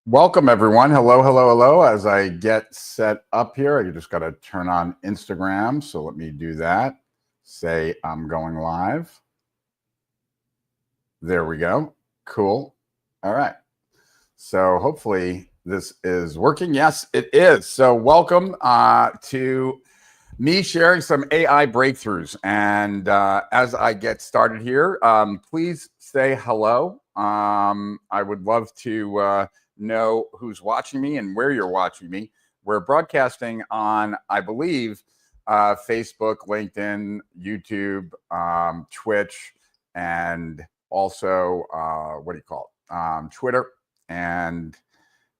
Welcome, everyone. Hello, hello, hello. As I get set up here, I just got to turn on Instagram. So let me do that. Say I'm going live. There we go. Cool. All right. So hopefully this is working. Yes, it is. So welcome to me sharing some AI breakthroughs. And as I get started here, please say hello. I would love to know who's watching me and where you're watching me. We're broadcasting on, I believe, Facebook, LinkedIn, YouTube, Twitch, and also, what do you call it? Twitter and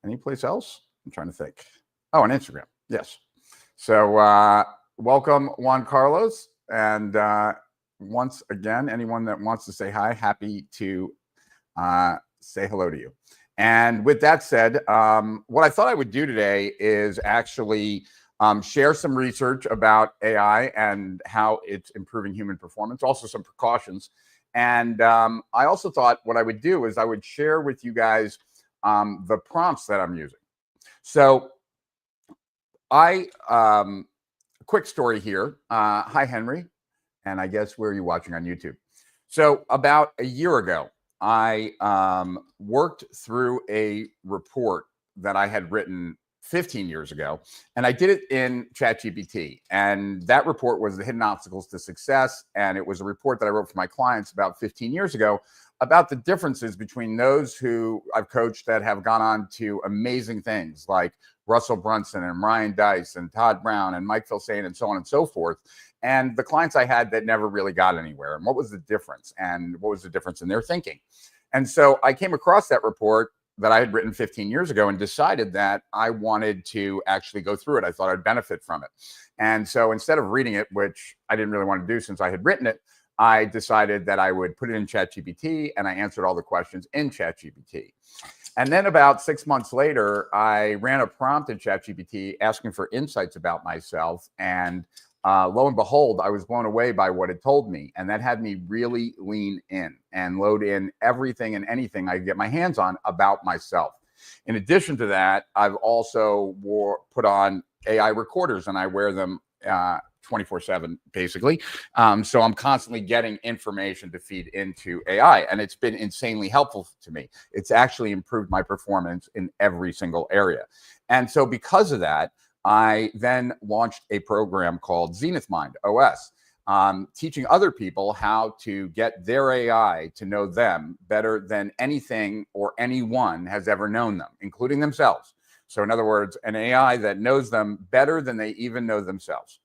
any place else? I'm trying to think. Oh, and Instagram. Yes. So welcome, Juan Carlos. And once again, anyone that wants to say hi, happy to say hello to you. And with that said, what I thought I would do today is actually share some research about AI and how it's improving human performance, also some precautions. And I also thought what I would do is I would share with you guys the prompts that I'm using. So quick story here. Hi, Henry. And I guess where are you watching on YouTube? So about a year ago, I worked through a report that I had written 15 years ago, and I did it in ChatGPT. And that report was the hidden obstacles to success. And it was a report that I wrote for my clients about 15 years ago about the differences between those who I've coached that have gone on to amazing things like Russell Brunson and Ryan Dice and Todd Brown and Mike Filsaime and so on and so forth. And the clients I had that never really got anywhere. And what was the difference? And what was the difference in their thinking? And so I came across that report that I had written 15 years ago and decided that I wanted to actually go through it. I thought I'd benefit from it. And so instead of reading it, which I didn't really want to do since I had written it, I decided that I would put it in ChatGPT, and I answered all the questions in ChatGPT. And then about 6 months later, I ran a prompt in ChatGPT asking for insights about myself. And lo and behold, I was blown away by what it told me. And that had me really lean in and load in everything and anything I could get my hands on about myself. In addition to that, I've also put on AI recorders, and I wear them 24/7, basically. So I'm constantly getting information to feed into AI, and it's been insanely helpful to me. It's actually improved my performance in every single area. And so because of that, I then launched a program called Zenith Mind OS, teaching other people how to get their AI to know them better than anything or anyone has ever known them, including themselves. So in other words, an AI that knows them better than they even know themselves.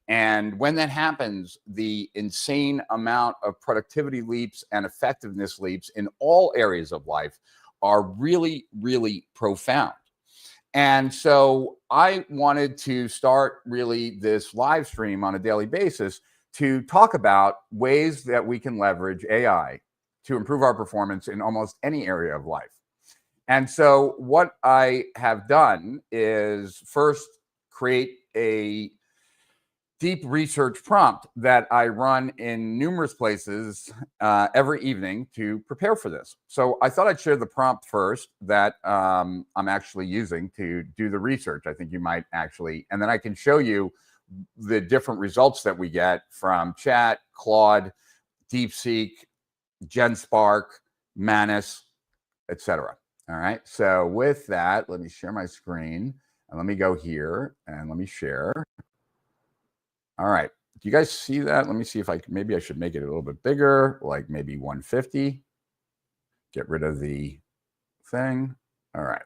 And when that happens, the insane amount of productivity leaps and effectiveness leaps in all areas of life are really, really profound. And so I wanted to start really this live stream on a daily basis to talk about ways that we can leverage AI to improve our performance in almost any area of life. And so what I have done is first create a deep research prompt that I run in numerous places every evening to prepare for this. So I thought I'd share the prompt first that I'm actually using to do the research. I think you might actually, and then I can show you the different results that we get from Chat, Claude, DeepSeek, GenSpark, Manus, etc. All right. So with that, let me share my screen and let me go here and let me share. All right. Do you guys see that? Let me see if maybe I should make it a little bit bigger, like maybe 150. Get rid of the thing. All right.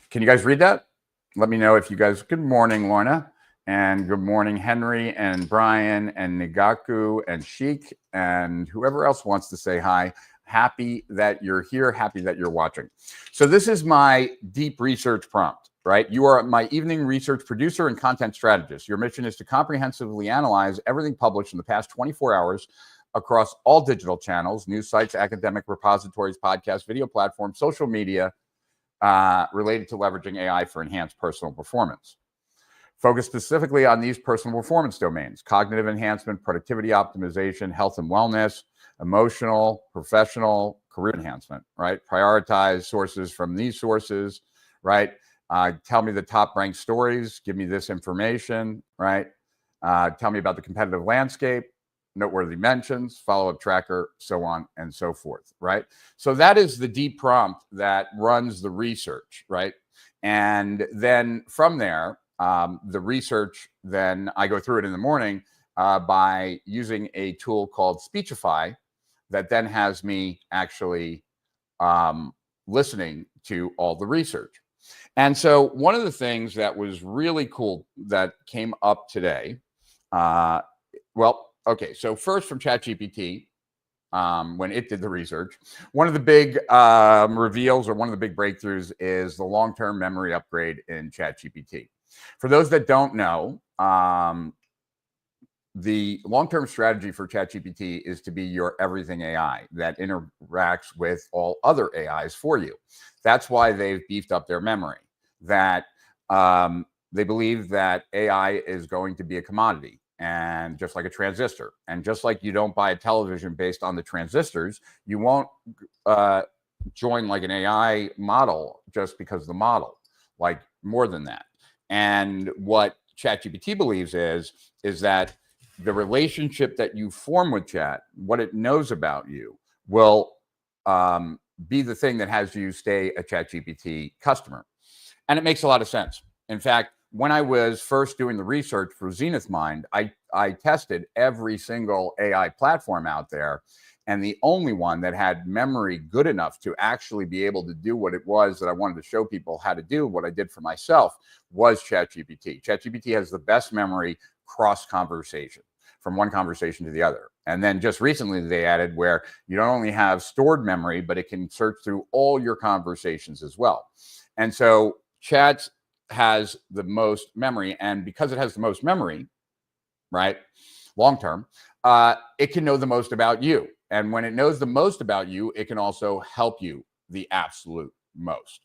Can you guys read that? Let me know if you guys, good morning, Lorna. And good morning, Henry and Brian and Nigaku and Sheik and whoever else wants to say hi. Happy that you're here. Happy that you're watching. So this is my deep research prompt. Right? You are my evening research producer and content strategist. Your mission is to comprehensively analyze everything published in the past 24 hours across all digital channels, news sites, academic repositories, podcasts, video platforms, social media, related to leveraging AI for enhanced personal performance. Focus specifically on these personal performance domains: cognitive enhancement, productivity optimization, health and wellness, emotional, professional, career enhancement, right? Prioritize sources from these sources, right? Tell me the top ranked stories, give me this information, right? Tell me about the competitive landscape, noteworthy mentions, follow-up tracker, so on and so forth, right? So that is the deep prompt that runs the research, right? And then from there, the research, then I go through it in the morning by using a tool called Speechify that then has me actually listening to all the research. And so one of the things that was really cool that came up today, okay, so first from ChatGPT, when it did the research, one of the big reveals or one of the big breakthroughs is the long-term memory upgrade in ChatGPT. For those that don't know, the long-term strategy for ChatGPT is to be your everything AI that interacts with all other AIs for you. That's why they've beefed up their memory. That they believe that AI is going to be a commodity, and just like a transistor, and just like you don't buy a television based on the transistors, you won't join like an AI model just because of the model, like more than that. And what ChatGPT believes is that the relationship that you form with Chat, what it knows about you, will be the thing that has you stay a ChatGPT customer. And it makes a lot of sense. In fact, when I was first doing the research for Zenith Mind, I tested every single AI platform out there. And the only one that had memory good enough to actually be able to do what it was that I wanted to show people how to do, what I did for myself, was ChatGPT. ChatGPT has the best memory cross conversation, from one conversation to the other. And then just recently they added where you don't only have stored memory, but it can search through all your conversations as well. And so Chat has the most memory, and because it has the most memory, right, long term, it can know the most about you. And when it knows the most about you, it can also help you the absolute most.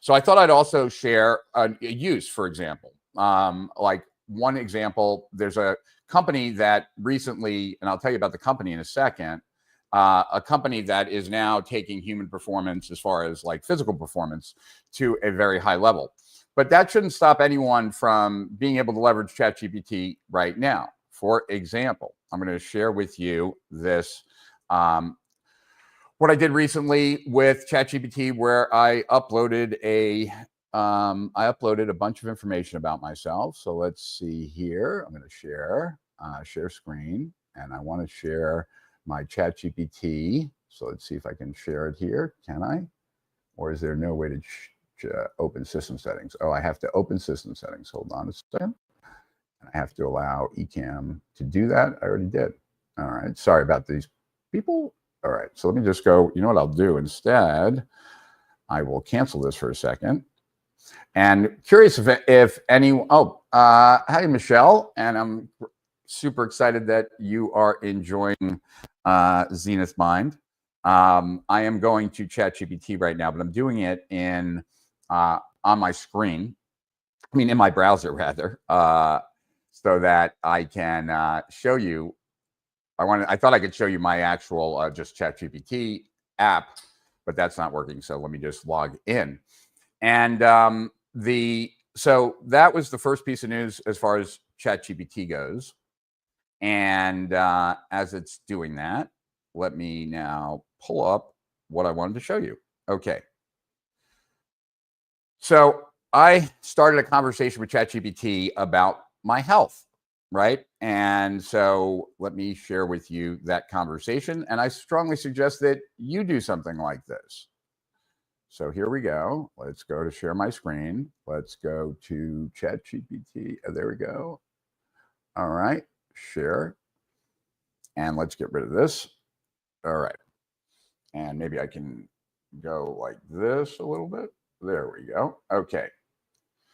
So I thought I'd also share a use, for example. Like one example, there's a company that recently, and I'll tell you about the company in a second, a company that is now taking human performance, as far as like physical performance, to a very high level. But that shouldn't stop anyone from being able to leverage ChatGPT right now. For example, I'm going to share with you this, what I did recently with ChatGPT, where I uploaded a bunch of information about myself. So let's see here. I'm going to share screen, and I want to share my ChatGPT. So let's see if I can share it here. Can I? Or is there no way to open system settings? Oh, I have to open system settings. Hold on a second. And I have to allow Ecamm to do that. I already did. All right. Sorry about these people. All right. So let me just go. You know what I'll do instead? I will cancel this for a second. And curious if anyone. Oh, hi, Michelle. And I'm super excited that you are enjoying Zenith Mind. I am going to ChatGPT right now, but I'm doing it in on my screen. I mean, in my browser rather, so that I can show you. I thought I could show you my actual just ChatGPT app, but that's not working. So let me just log in. And so that was the first piece of news as far as ChatGPT goes. And as it's doing that, let me now pull up what I wanted to show you. Okay. So I started a conversation with ChatGPT about my health, right? And so let me share with you that conversation. And I strongly suggest that you do something like this. So here we go. Let's go to share my screen. Let's go to ChatGPT. Oh, there we go. All right, share. And let's get rid of this. All right. And maybe I can go like this a little bit. There we go. Okay.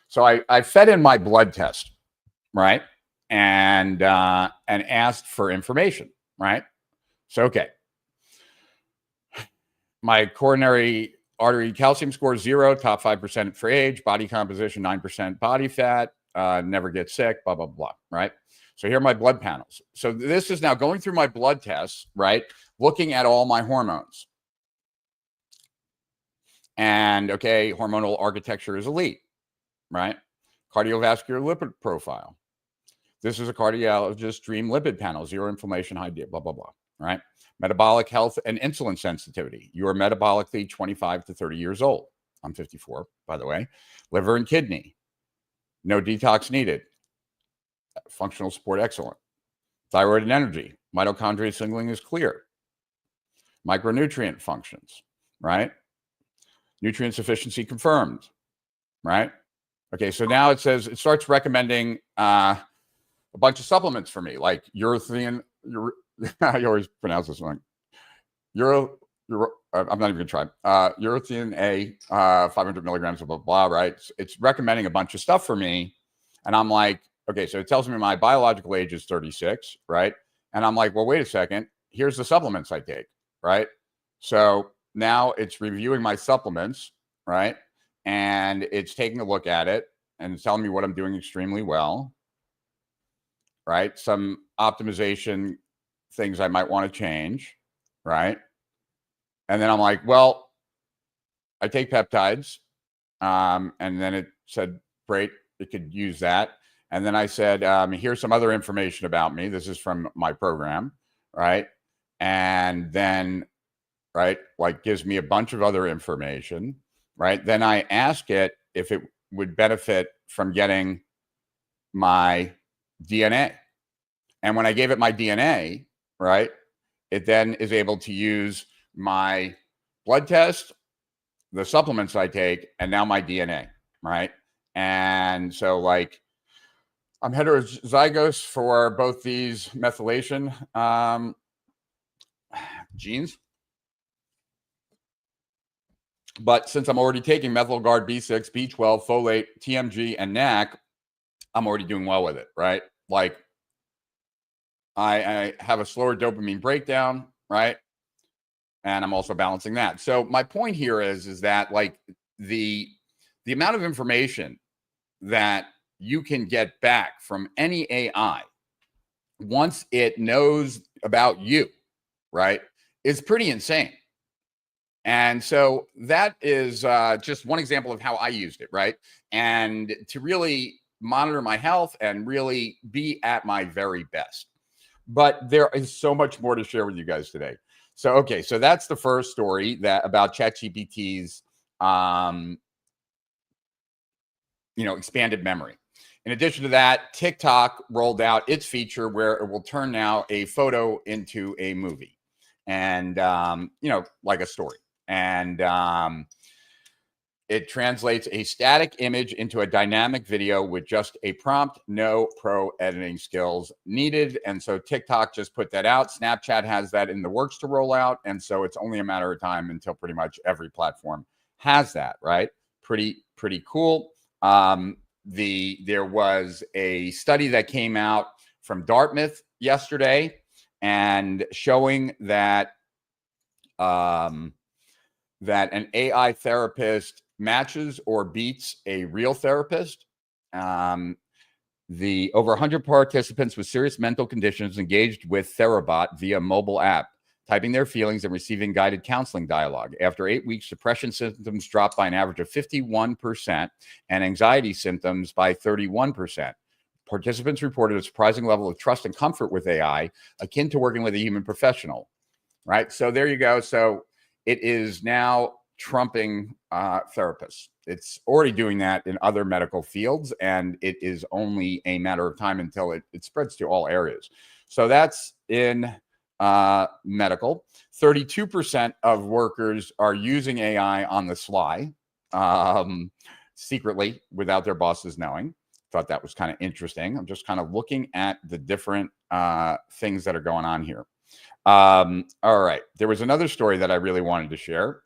So I fed in my blood test, right? And asked for information, right? So, okay. My coronary artery calcium score 0, top 5% for age, body composition 9% body fat, never get sick, blah, blah, blah, right? So here are my blood panels. So this is now going through my blood tests, right? Looking at all my hormones. And And okay, hormonal architecture is elite, right? Cardiovascular lipid profile. This is a cardiologist dream lipid panel, zero inflammation, high D, blah, blah, blah, right? Metabolic health and insulin sensitivity. You are metabolically 25 to 30 years old. I'm 54, by the way. Liver and kidney. No detox needed. Functional support excellent. Thyroid and energy. Mitochondria signaling is clear. Micronutrient functions, right? Nutrient sufficiency confirmed, right? Okay, so now it says, it starts recommending a bunch of supplements for me, like urethane, I always pronounce this one. I'm not even gonna try. Urethane A, 500 milligrams, blah, blah, right? It's recommending a bunch of stuff for me. And I'm like, okay, so it tells me my biological age is 36, right? And I'm like, well, wait a second. Here's the supplements I take, right? So now it's reviewing my supplements, right? And it's taking a look at it and it's telling me what I'm doing extremely well, right? Some optimization things I might want to change, right? And then I'm like, well, I take peptides. And then it said, great, it could use that. And then I said, here's some other information about me. This is from my program, right? And then, right, like gives me a bunch of other information, right? Then I ask it if it would benefit from getting my DNA. And when I gave it my DNA, right, it then is able to use my blood test, the supplements I take, and now my DNA, right? And so like I'm heterozygous for both these methylation genes. But since I'm already taking MethylGuard B6, B12, folate, TMG, and NAC, I'm already doing well with it, right? Like I have a slower dopamine breakdown, right? And I'm also balancing that. So my point here is that like the amount of information that you can get back from any AI once it knows about you, right, is pretty insane. And so that is just one example of how I used it, right? And to really monitor my health and really be at my very best. But there is so much more to share with you guys today. So, okay, so that's the first story that about ChatGPT's, expanded memory. In addition to that, TikTok rolled out its feature where it will turn now a photo into a movie and, like a story. And it translates a static image into a dynamic video with just a prompt, no pro editing skills needed. And so TikTok just put that out. Snapchat has that in the works to roll out. And so it's only a matter of time until pretty much every platform has that, right? Pretty cool. There was a study that came out from Dartmouth yesterday and showing that that an AI therapist matches or beats a real therapist. The over 100 participants with serious mental conditions engaged with Therabot via mobile app, typing their feelings and receiving guided counseling dialogue. After 8 weeks, depression symptoms dropped by an average of 51% and anxiety symptoms by 31%. Participants reported a surprising level of trust and comfort with AI, akin to working with a human professional, right? So there you go. So it is now trumping therapists. It's already doing that in other medical fields, and it is only a matter of time until it spreads to all areas. So that's in medical. 32% of workers are using AI on the sly, secretly, without their bosses knowing. Thought that was kind of interesting. I'm just kind of looking at the different things that are going on here. All right. There was another story that I really wanted to share.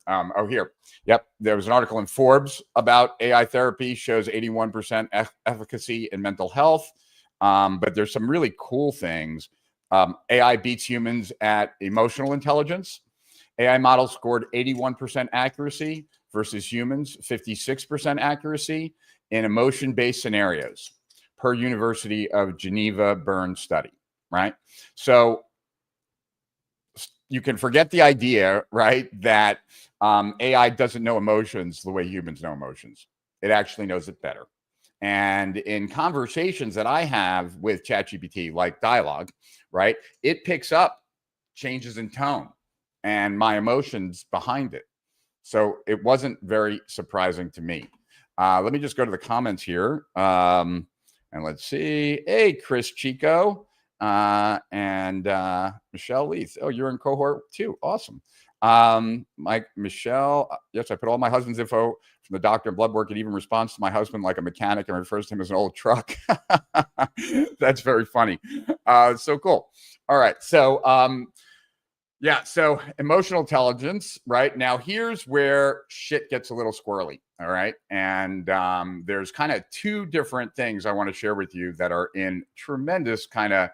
Here. Yep. There was an article in Forbes about AI therapy shows 81% efficacy in mental health. But there's some really cool things. AI beats humans at emotional intelligence. AI models scored 81% accuracy versus humans, 56% accuracy in emotion-based scenarios per University of Geneva Bern study, right? So you can forget the idea, right, that AI doesn't know emotions the way humans know emotions. It actually knows it better. And in conversations that I have with ChatGPT, like dialogue, right, it picks up changes in tone and my emotions behind it. So it wasn't very surprising to me. Let me just go to the comments here. And let's see. Hey, Chris Chico and Michelle Leith. Oh, you're in cohort 2. Awesome. Mike, Michelle. Yes, I put all my husband's info from the doctor and blood work. It even responds to my husband like a mechanic and refers to him as an old truck. That's very funny. So cool. All right. So, yeah, so emotional intelligence, right? Now, here's where shit gets a little squirrely, all right? And there's kind of 2 different things I want to share with you that are in tremendous kind of,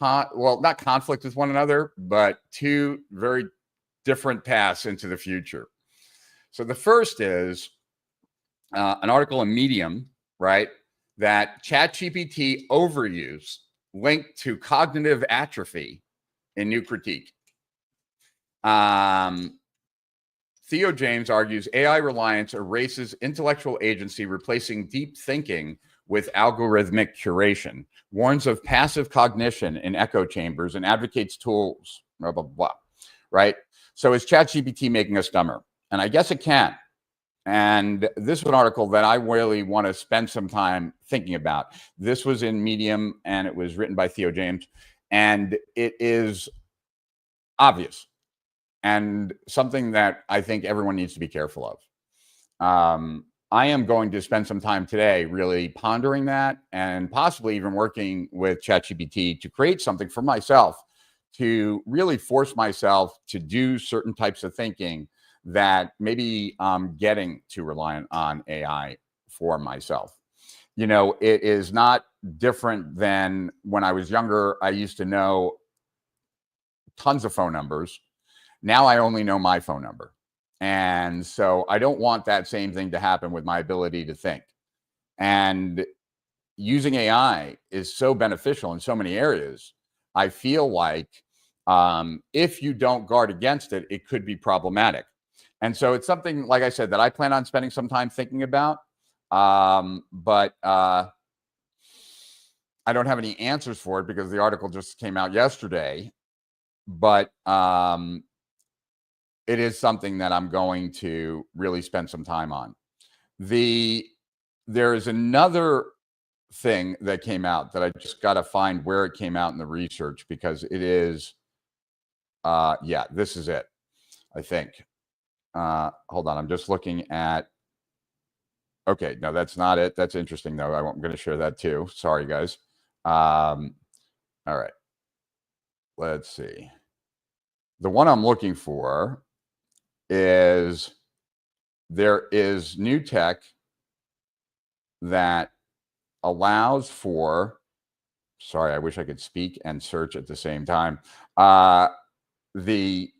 well, not conflict with one another, but 2 very different paths into the future. So the first is an article in Medium, right, that ChatGPT overuse linked to cognitive atrophy in new critique. Theo James argues AI reliance erases intellectual agency, replacing deep thinking with algorithmic curation, warns of passive cognition in echo chambers, and advocates tools, blah, blah, blah, right? So is ChatGPT making us dumber? And I guess it can. And this is an article that I really want to spend some time thinking about. This was in Medium, and it was written by Theo James, and it is obvious and something that I think everyone needs to be careful of. I am going to spend some time today really pondering that and possibly even working with ChatGPT to create something for myself to really force myself to do certain types of thinking that maybe I'm getting too reliant on AI for myself. You know, it is not different than when I was younger. I used to know tons of phone numbers. Now I only know my phone number. And so I don't want that same thing to happen with my ability to think. And using AI is so beneficial in so many areas. I feel like if you don't guard against it, it could be problematic. And so it's something, like I said, that I plan on spending some time thinking about. But I don't have any answers for it because the article just came out yesterday. But it is something that I'm going to really spend some time on. There is another thing that came out that I just got to find where it came out in the research because it is, yeah, this is it, I think. Hold on, I'm just looking at, okay, no, that's not it. That's interesting though. I'm going to share that too. Sorry, guys. All right, let's see. The one I'm looking for is there is new tech that allows for, sorry, I wish I could speak and search at the same time. The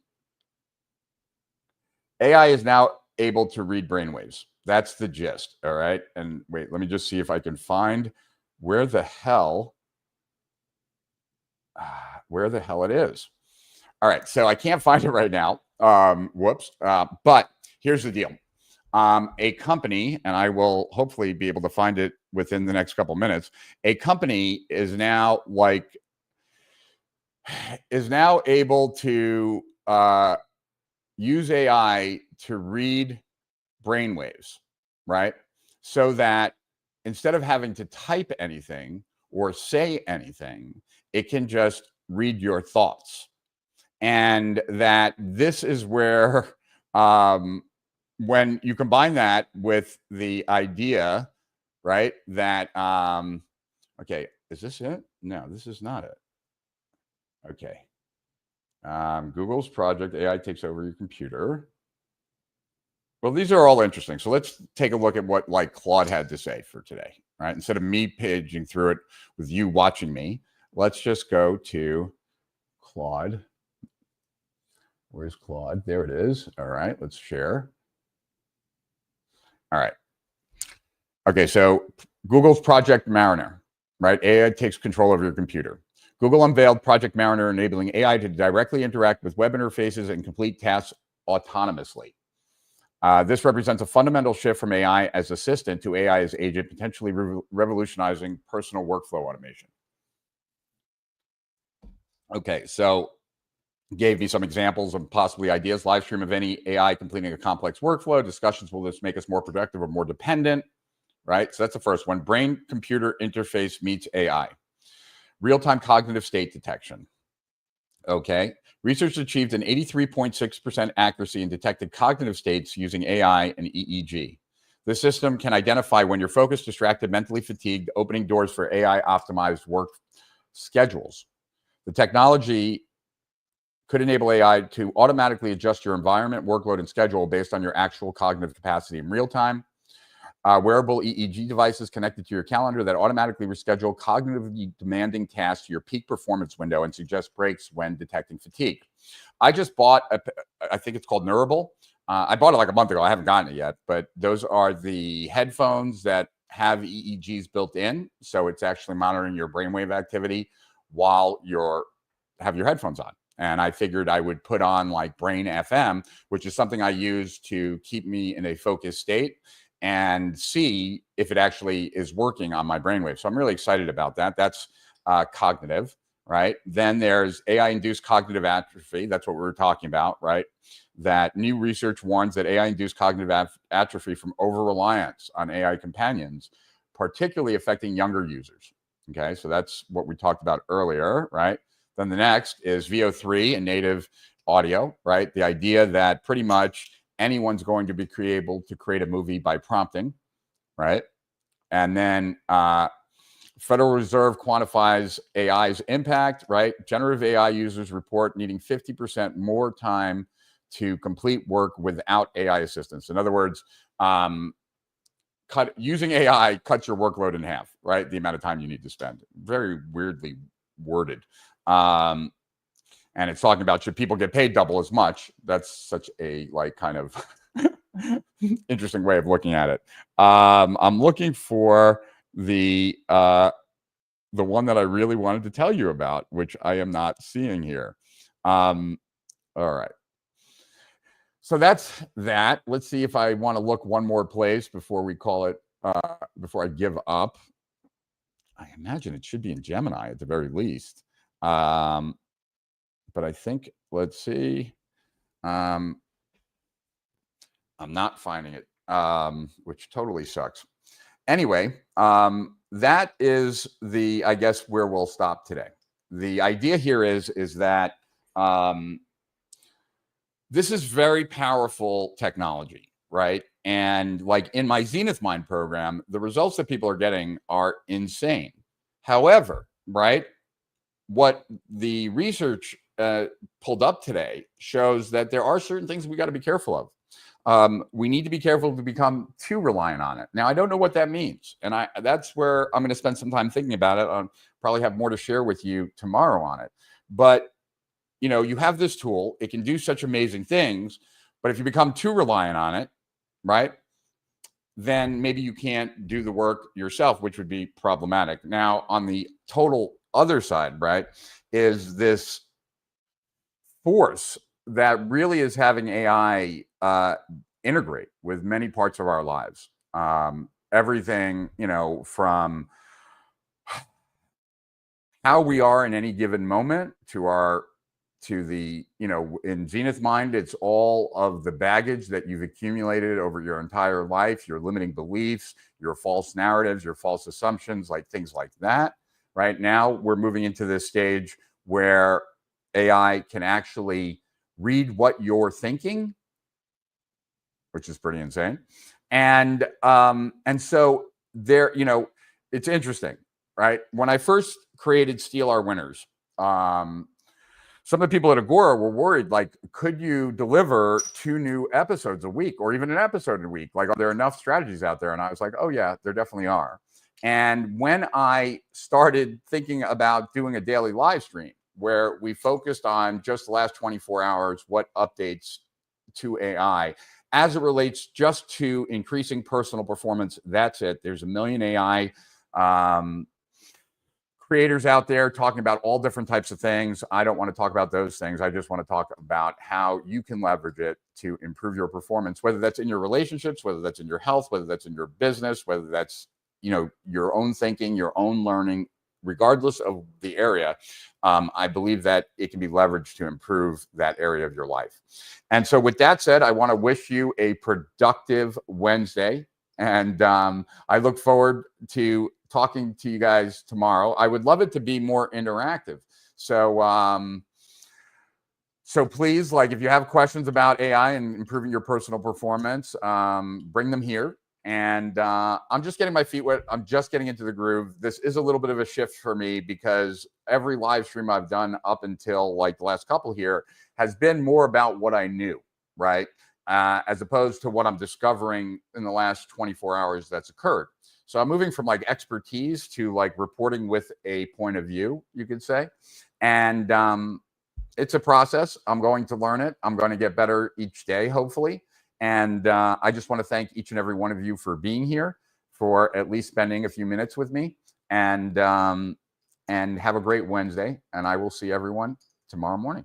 AI is now able to read brainwaves. That's the gist. All right. And wait, let me just see if I can find where the hell it is. All right. So I can't find it right now. Whoops. But here's the deal. A company, and I will hopefully be able to find it within the next couple minutes. A company is now able to use AI to read brainwaves, right? So that instead of having to type anything or say anything, it can just read your thoughts. And that this is where, when you combine that with the idea, right, that, okay, is this it? No, this is not it. Okay. Google's project, AI takes over your computer. Well, these are all interesting. So let's take a look at what like Claude had to say for today, right? Instead of me paging through it with you watching me, let's just go to Claude. Where's Claude? There it is. All right, let's share. All right. Okay, so Google's Project Mariner, right? AI takes control of your computer. Google unveiled Project Mariner, enabling AI to directly interact with web interfaces and complete tasks autonomously. This represents a fundamental shift from AI as assistant to AI as agent, potentially revolutionizing personal workflow automation. Okay, so gave me some examples of possibly ideas. Livestream of any AI completing a complex workflow. Discussions, will this make us more productive or more dependent? Right, so that's the first one. Brain-computer interface meets AI. Real-time cognitive state detection. Okay, research achieved an 83.6% accuracy in detected cognitive states using AI and EEG. The system can identify when you're focused, distracted, mentally fatigued, opening doors for AI-optimized work schedules. The technology could enable AI to automatically adjust your environment, workload, and schedule based on your actual cognitive capacity in real time. Wearable EEG devices connected to your calendar that automatically reschedule cognitively demanding tasks to your peak performance window and suggest breaks when detecting fatigue. I just bought, I think it's called Neurable. I bought it like a month ago. I haven't gotten it yet, but those are the headphones that have EEGs built in. So it's actually monitoring your brainwave activity while have your headphones on. And I figured I would put on like Brain FM, which is something I use to keep me in a focused state and see if it actually is working on my brainwave. So I'm really excited about that. That's cognitive, right? Then there's AI-induced cognitive atrophy. That's what we were talking about, right? That new research warns that AI-induced cognitive atrophy from over-reliance on AI companions, particularly affecting younger users. Okay, so that's what we talked about earlier, right? Then the next is VO3 and native audio, right? The idea that pretty much anyone's going to be able to create a movie by prompting, right? And then Federal Reserve quantifies AI's impact, right? Generative AI users report needing 50% more time to complete work without AI assistance. In other words, using AI cuts your workload in half, right? The amount of time you need to spend. Very weirdly worded. And it's talking about, should people get paid double as much? That's such a like kind of interesting way of looking at it. I'm looking for the one that I really wanted to tell you about, which I am not seeing here. All right. So that's that. Let's see if I want to look one more place before we call it, before I give up. I imagine it should be in Gemini at the very least. But I think, let's see. I'm not finding it, which totally sucks. Anyway, that is I guess, where we'll stop today. The idea here is that this is very powerful technology, right? And like in my Zenith Mind program, the results that people are getting are insane. However, right, what the research pulled up today shows that there are certain things we got to be careful of. We need to be careful to become too reliant on it. Now, I don't know what that means. And that's where I'm going to spend some time thinking about it. I'll probably have more to share with you tomorrow on it. But, you know, you have this tool. It can do such amazing things. But if you become too reliant on it, right, then maybe you can't do the work yourself, which would be problematic. Now, on the total other side, right, is this force that really is having AI integrate with many parts of our lives. Everything, you know, from how we are in any given moment to the, you know, in Zenith Mind, it's all of the baggage that you've accumulated over your entire life, your limiting beliefs, your false narratives, your false assumptions, like things like that. Right now, we're moving into this stage where AI can actually read what you're thinking, which is pretty insane. And so there, you know, it's interesting, right? When I first created Steal Our Winners, some of the people at Agora were worried, like, could you deliver 2 new episodes a week or even an episode a week? Like, are there enough strategies out there? And I was like, oh yeah, there definitely are. And when I started thinking about doing a daily live stream where we focused on just the last 24 hours, what updates to AI as it relates just to increasing personal performance, that's it. There's a million AI creators out there talking about all different types of things. I don't want to talk about those things. I just want to talk about how you can leverage it to improve your performance, whether that's in your relationships, whether that's in your health, whether that's in your business, whether that's, you know, your own thinking, your own learning, regardless of the area. I believe that it can be leveraged to improve that area of your life. And so with that said, I want to wish you a productive Wednesday. And I look forward to talking to you guys tomorrow. I would love it to be more interactive. So, so please, like, if you have questions about AI and improving your personal performance, bring them here. And I'm just getting my feet wet. I'm just getting into the groove. This is a little bit of a shift for me because every live stream I've done up until like the last couple here has been more about what I knew, right? As opposed to what I'm discovering in the last 24 hours that's occurred. So I'm moving from like expertise to like reporting with a point of view, you could say. And it's a process. I'm going to learn it. I'm going to get better each day, hopefully. And I just want to thank each and every one of you for being here, for at least spending a few minutes with me. And have a great Wednesday. And I will see everyone tomorrow morning.